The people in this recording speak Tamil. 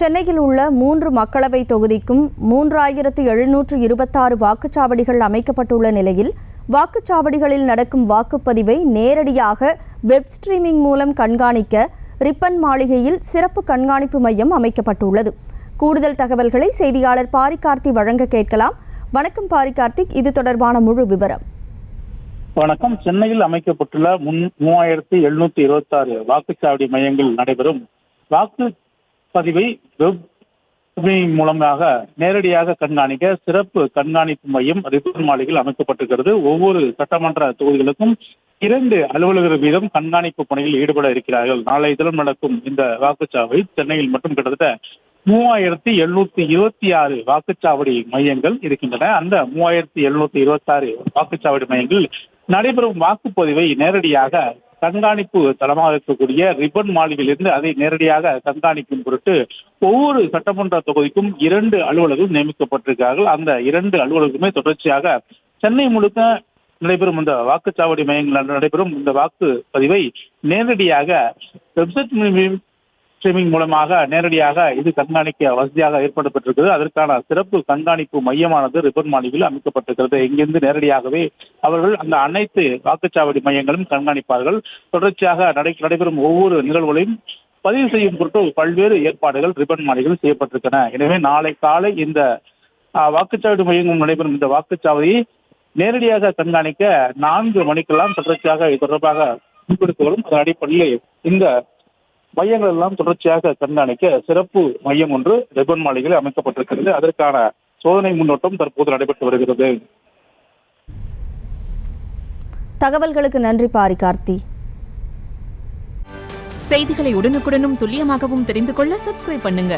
சென்னையில் உள்ள 3 மக்களவை தொகுதிக்கும் 3726 வாக்குச்சாவடிகள் அமைக்கப்பட்டுள்ள நிலையில் வாக்குச்சாவடிகளில் நடக்கும் வாக்குப்பதிவை நேரடியாக வெப் ஸ்ட்ரீமிங் மூலம் கண்காணிக்க ரிப்பன் மாளிகையில் சிறப்பு கண்காணிப்பு மையம் அமைக்கப்பட்டுள்ளது. கூடுதல் தகவல்களை செய்தியாளர் பாரிகார்த்தி வழங்க கேட்கலாம். வணக்கம் பாரிகார்த்திக், இது தொடர்பான முழு விவரம். வணக்கம். சென்னையில் அமைக்கப்பட்டுள்ள 3726 வாக்குச்சாவடி மையங்கள் நடைபெறும் வாக்குப்பதிவை வெப் மூலமாக நேரடியாக கண்காணிக்க சிறப்பு கண்காணிப்பு மையம் ரிப்பன் மாளிகையில் அமைக்கப்பட்டிருக்கிறது. ஒவ்வொரு சட்டமன்ற தொகுதிகளுக்கும் 2 அலுவலகர் வீதம் கண்காணிப்பு பணியில் ஈடுபட இருக்கிறார்கள். நாளை தினம் நடக்கும் இந்த வாக்குச்சாவடி சென்னையில் மட்டும் கிட்டத்தட்ட 3726 வாக்குச்சாவடி மையங்கள் இருக்கின்றன. அந்த 3726 வாக்குச்சாவடி மையங்கள் நடைபெறும் வாக்குப்பதிவை நேரடியாக கண்காணிப்பு தளமாக இருக்கக்கூடிய ரிப்பன் மாளிகையிலிருந்து அதை நேரடியாக கண்காணிக்கும் பொருட்டு ஒவ்வொரு சட்டமன்ற தொகுதிக்கும் 2 அலுவலர்கள் நியமிக்கப்பட்டிருக்கிறார்கள். அந்த 2 அலுவலர்களுமே தொடர்ச்சியாக சென்னை முழுக்க நடைபெறும் இந்த வாக்குச்சாவடி மையங்கள் நடைபெறும் இந்த வாக்குப்பதிவை நேரடியாக வெப்சைட் ஸ்ட்ரீமிங் மூலமாக நேரடியாக இது கண்காணிக்க வசதியாக ஏற்படுத்தப்பட்டிருக்கிறது. அதற்கான சிறப்பு கண்காணிப்பு மையமானது ரிப்பன் மாளிகையில் அமைக்கப்பட்டிருக்கிறது. இங்கிருந்து நேரடியாகவே அவர்கள் அந்த அனைத்து வாக்குச்சாவடி மையங்களும் கண்காணிப்பார்கள். தொடர்ச்சியாக நடைபெறும் ஒவ்வொரு நிகழ்வுகளையும் பதிவு செய்யும் பொருட்டு பல்வேறு ஏற்பாடுகள் ரிப்பன் மாளிகையில் செய்யப்பட்டிருக்கின்றன. எனவே நாளை காலை இந்த வாக்குச்சாவடி மையங்கள் நடைபெறும் இந்த வாக்குச்சாவடியை நேரடியாக கண்காணிக்க 4 மணிக்கெல்லாம் தொடர்ச்சியாக இது தொடர்பாக முன்பெடுத்து வரும். அதன் அடிப்படையில் இந்த மையங்கள் எல்லாம் தொடர்ச்சியாக கண்காணிக்க சிறப்பு மையம் ஒன்று ரிப்பன் மாளிகையில் அமைக்கப்பட்டிருக்கிறது. அதற்கான சோதனை முன்னோட்டம் தற்போது நடைபெற்று வருகிறது. தகவல்களுக்கு நன்றி பாரிகார்த்தி. செய்திகளை உடனுக்குடனும் துல்லியமாகவும் தெரிந்து கொள்ள சப்ஸ்கிரைப் பண்ணுங்க.